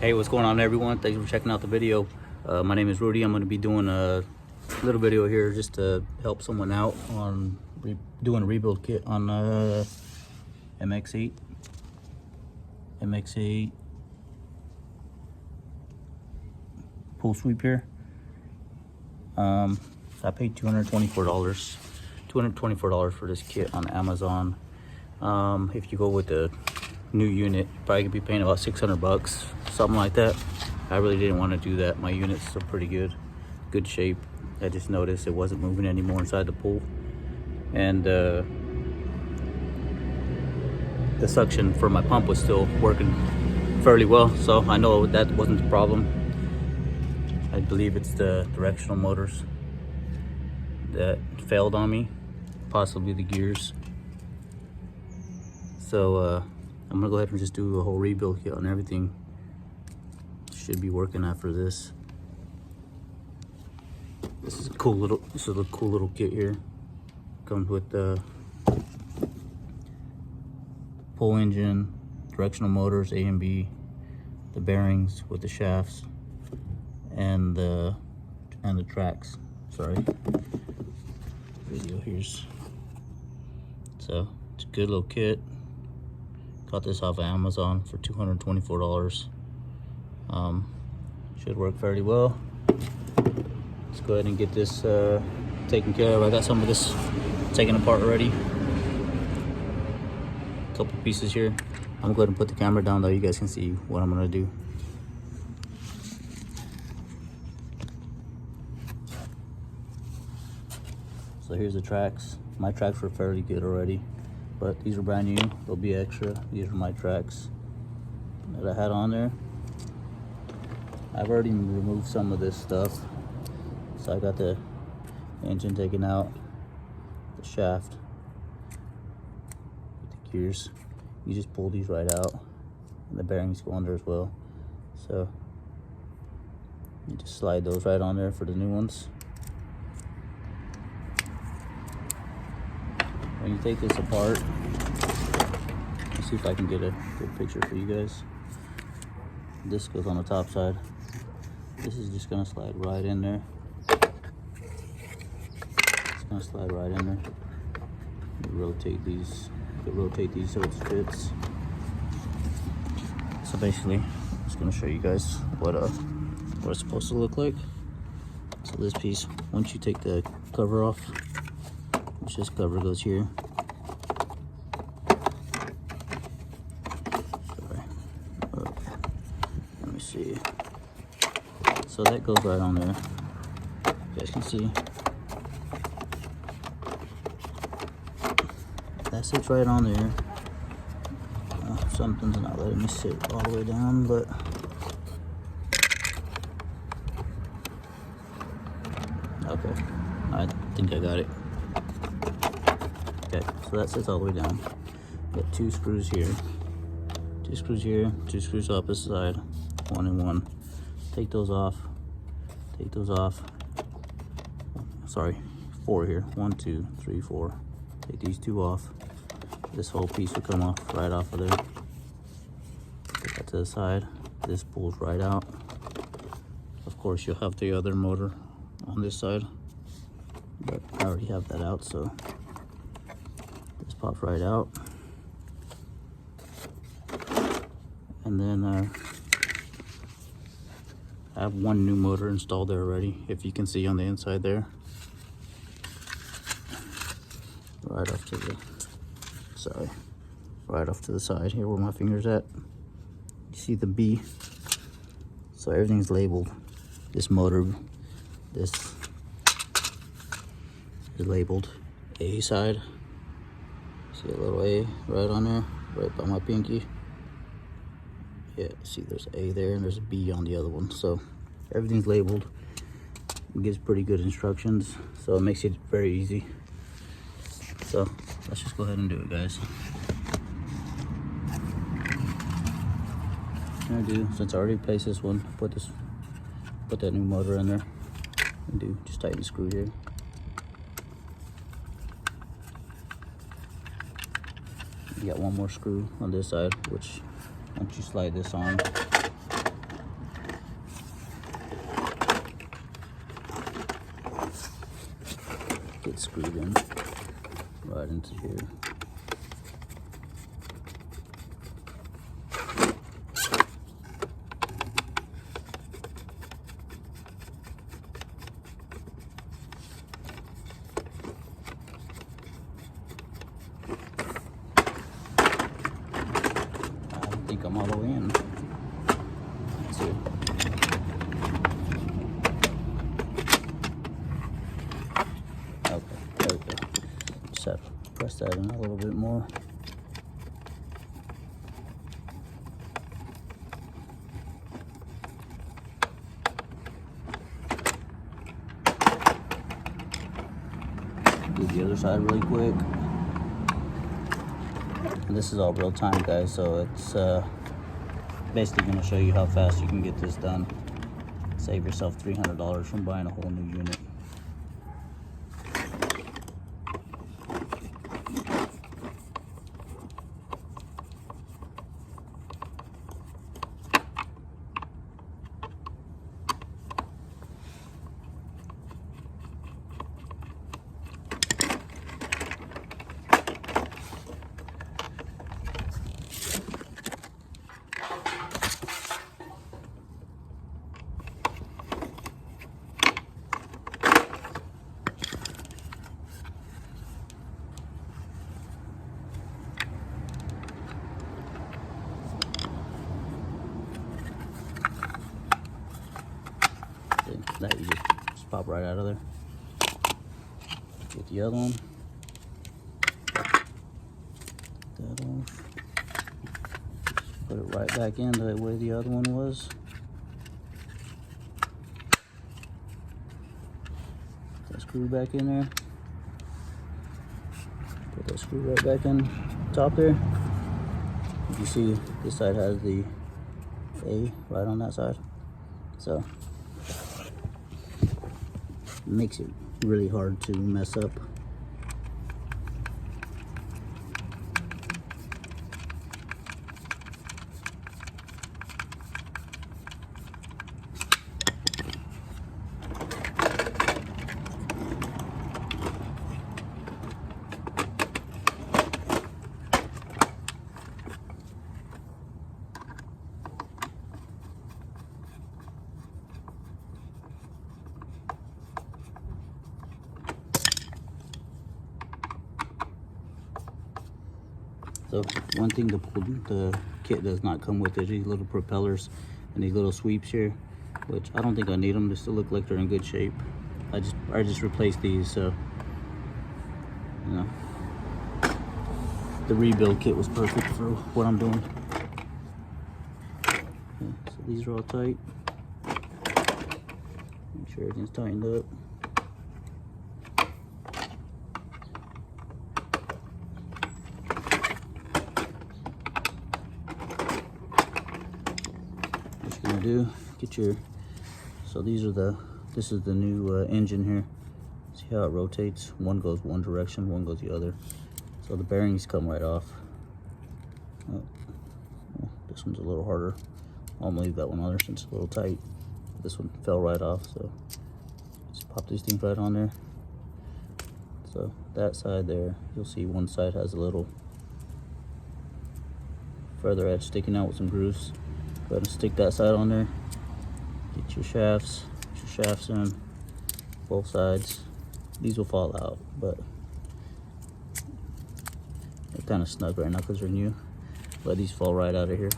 Hey, what's going on, everyone? Thanks for checking out the video. My name is Rudy. I'm going to be doing a little video here just to help someone out on doing a rebuild kit on mx8 pool sweep here. I paid $224 for this kit on Amazon. If you go with the new unit, you probably could be paying about 600 bucks, something like that. I really didn't want to do that. My units are pretty good shape. I just noticed it wasn't moving anymore inside the pool, and the suction for my pump was still working fairly well, so I know that wasn't the problem. I believe it's the directional motors that failed on me, possibly the gears. So I'm gonna go ahead and just do a whole rebuild kit on everything. Should be working after this. This is a cool little kit here. Comes with the pull engine, directional motors A and B, the bearings with the shafts, and the tracks. Sorry, video here's. So it's a good little kit. Got this off of Amazon for $224. Should work fairly well. Let's go ahead and get this taken care of. I got some of this taken apart already. A couple pieces here. I'm gonna go ahead and put the camera down though. You guys can see what I'm gonna do. So here's the tracks. My tracks were fairly good already, but these are brand new. They'll be extra. These are my tracks that I had on there. I've already removed some of this stuff. So I got the engine taken out, the shaft, the gears. You just pull these right out, and the bearings go under as well. So you just slide those right on there for the new ones. When you take this apart, let's see if I can get a good picture for you guys. This goes on the top side. This is just gonna slide right in there. It's gonna slide right in there. You rotate these. You can rotate these so it fits. So basically, I'm just gonna show you guys what it's supposed to look like. So this piece, once you take the cover off, which this cover goes here. Sorry. Let me see. So that goes right on there. You guys can see. That sits right on there. Something's not letting me sit all the way down, but okay, I think I got it. Okay, so that sits all the way down. Got two screws here, two screws here, two screws opposite side, one and one. Take those off. Take those off. Sorry, four here. 1, 2, 3, 4. Take these two off. This whole piece will come off right off of there. Put that to the side. This pulls right out. Of course, you'll have the other motor on this side, but I already have that out, so this pops right out. And then I have one new motor installed there already, if you can see on the inside there. Right off to the, sorry, right off to the side here where my finger's at. You see the B? So everything's labeled. This motor, this is labeled A side. See a little A right on there, right by my pinky. Yeah, see there's A there and there's a B on the other one. So everything's labeled. It gives pretty good instructions, so it makes it very easy. So let's just go ahead and do it, guys. What I'm gonna do, since I already placed this one, put that new motor in there. And just tighten the screw here. You got one more screw on this side, which once you slide this on, get screwed in right into here. I think I'm all the way in. Let's see. Okay, there we go. Just have to press that in a little bit more. Do the other side really quick. And this is all real time, guys, so it's basically going to show you how fast you can get this done. Save yourself $300 from buying a whole new unit. That you just pop right out of there. Get the other one. That off. Put it right back in the way the other one was. Put that screw back in there. Put that screw right back in top there. You see this side has the A right on that side. So makes it really hard to mess up. So one thing the kit does not come with is these little propellers and these little sweeps here, which I don't think I need them. They still look like they're in good shape. I just replaced these, so you know the rebuild kit was perfect for what I'm doing. Okay, so these are all tight. Make sure everything's tightened up. Do get your, so these are this is the new engine here. See how it rotates? One goes one direction, one goes the other. So the bearings come right off. Oh, this one's a little harder. I'll leave that one on there since it's a little tight. This one fell right off, so just pop these things right on there. So that side there, you'll see one side has a little further edge sticking out with some grooves. Go ahead and stick that side on there. Get your shafts in both sides. These will fall out, but they're kind of snug right now because they're new. Let these fall right out of here.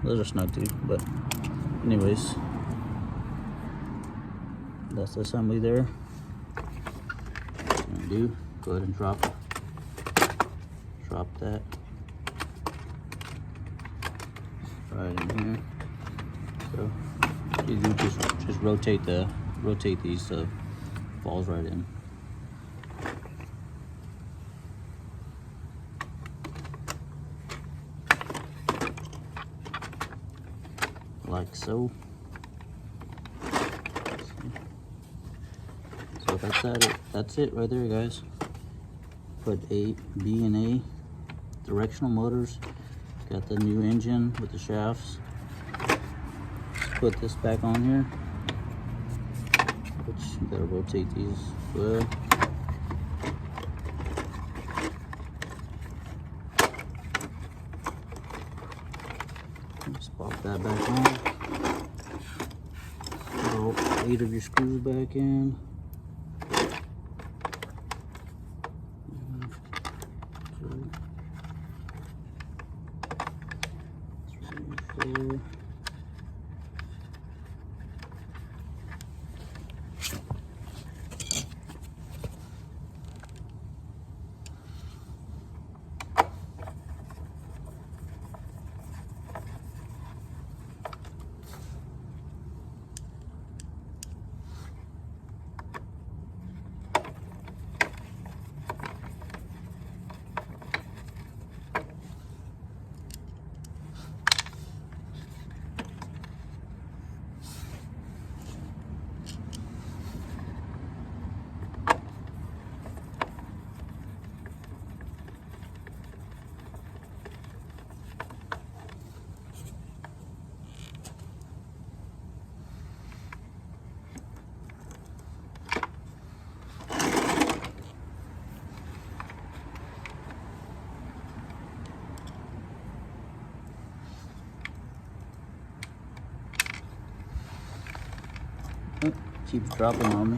Those are snug too, but anyways, that's the assembly there. What you're gonna do, go ahead and drop that right in here. So you do just rotate these so it falls right in. Like so. So that's it right there, guys. Put A, B, and A directional motors. Got the new engine with the shafts. Let's put this back on here. Put You gotta rotate these as well. Just pop that back on. Put all 8 of your screws back in. 1, 2, 3, 4. Oh, keeps dropping on me.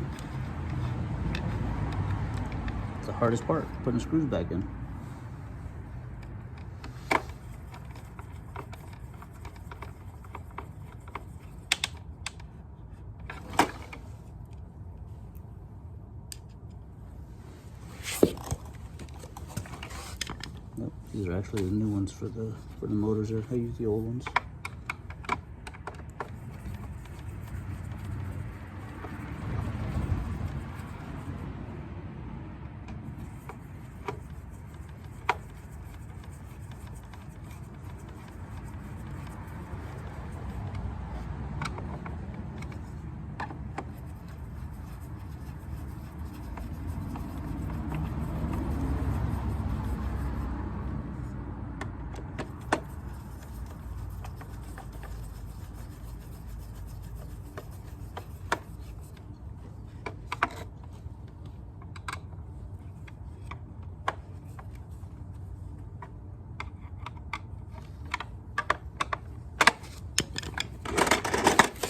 It's the hardest part, putting the screws back in. Nope, these are actually the new ones for the motors here. I use the old ones.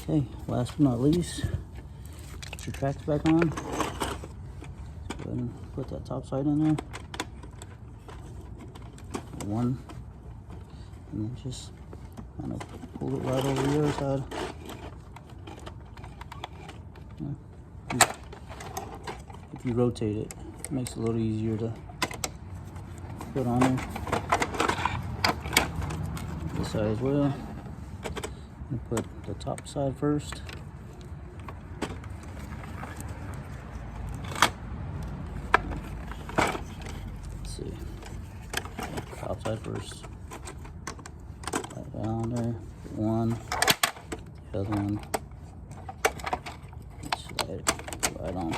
Okay, last but not least, put your tracks back on. Let's go ahead and put that top side in there. 1, and then just kind of pull it right over the other side. If you rotate it, it makes it a little easier to put on there. This side as well. And put the top side first. Let's see. Top side first. Right down there. 1. The other one. Slide it right on.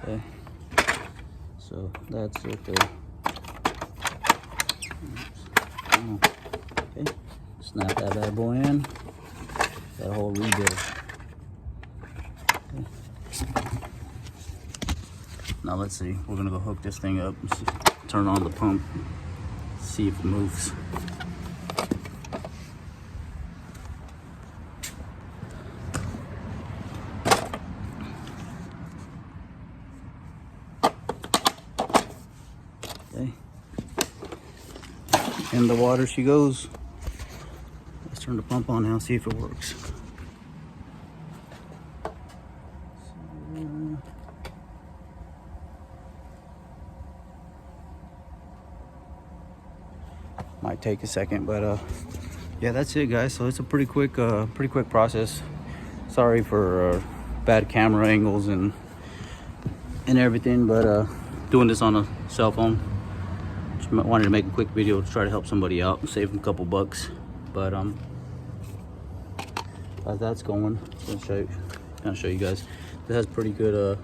Okay. So that's it there. Okay. Snap that bad boy in. That whole rebuild. Okay. Now let's see. We're gonna go hook this thing up and see, turn on the pump, see if it moves. Okay. In the water she goes. Let's turn the pump on now, see if it works. Might take a second, but yeah, that's it, guys. So it's a pretty quick process. Sorry for bad camera angles and everything, but doing this on a cell phone. Just wanted to make a quick video to try to help somebody out and save them a couple bucks. But as that's going, I'm gonna show you guys. It has pretty good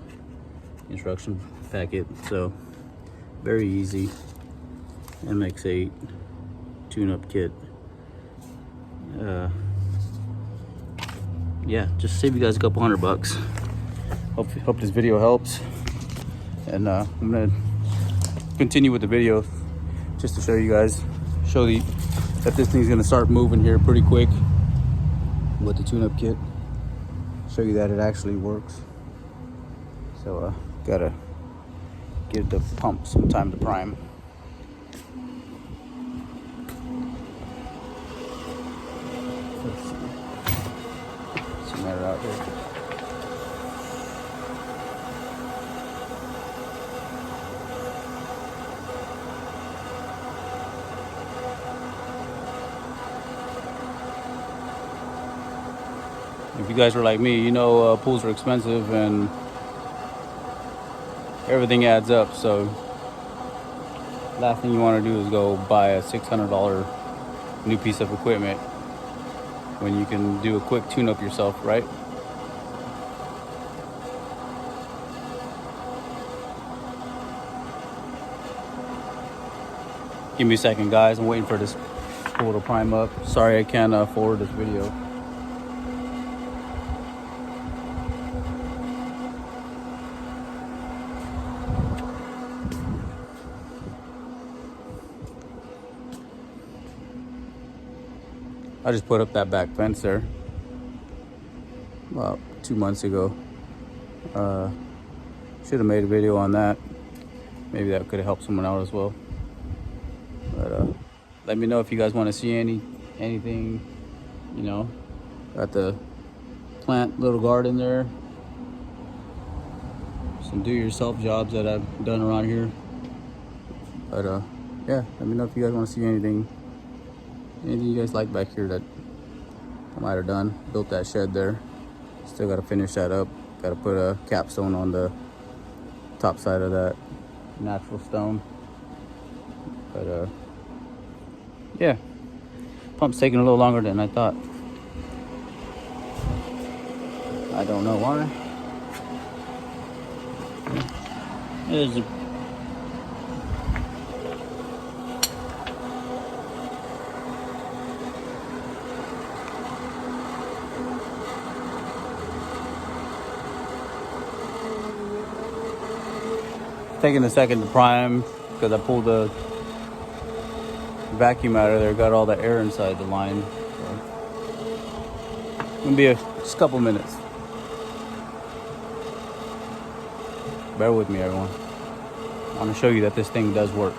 instruction packet, so very easy. mx8 tune-up kit. Yeah, just save you guys a couple $100. Hope this video helps, and I'm gonna continue with the video just to show you guys, that this thing's gonna start moving here pretty quick with the tune-up kit. Show you that it actually works. So gotta give the pump some time to prime. Let's see. Some air out here. If you guys are like me, you know pools are expensive and everything adds up. So last thing you want to do is go buy a $600 new piece of equipment when you can do a quick tune-up yourself, right? Give me a second, guys. I'm waiting for this pool to prime up. Sorry I can't forward this video. I just put up that back fence there about 2 months ago. Should have made a video on that. Maybe that could have helped someone out as well. But let me know if you guys want to see anything, you know. Got the plant little garden there. Some do-yourself jobs that I've done around here. But yeah, let me know if you guys want to see anything you guys like back here that I might have done. Built that shed there. Still got to finish that up. Got to put a capstone on the top side of that natural stone. But yeah, pump's taking a little longer than I thought. I don't know why. There's a taking a second to prime because I pulled the vacuum out of there, got all the air inside the line. So it's gonna be just a couple minutes. Bear with me, everyone. I want to show you that this thing does work.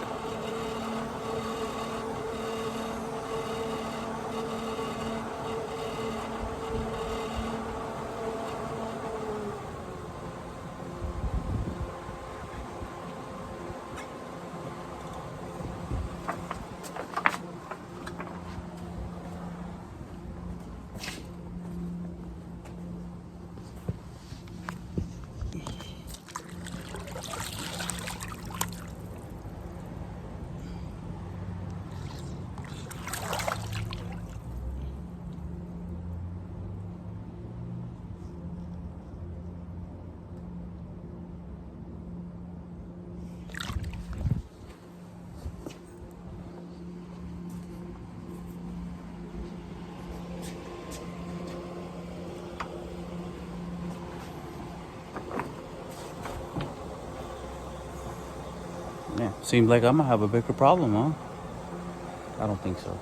Yeah, seems like I'm gonna have a bigger problem, huh? I don't think so.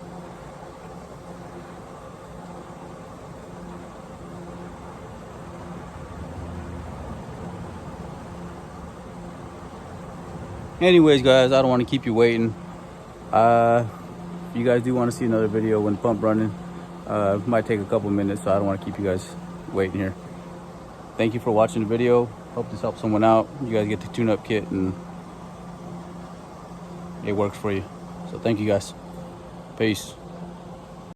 Anyways, guys, I don't want to keep you waiting. If you guys do want to see another video when pump running, it might take a couple minutes, so I don't want to keep you guys waiting here. Thank you for watching the video. Hope this helps someone out. You guys get the tune-up kit and it works for you. So thank you guys. Peace.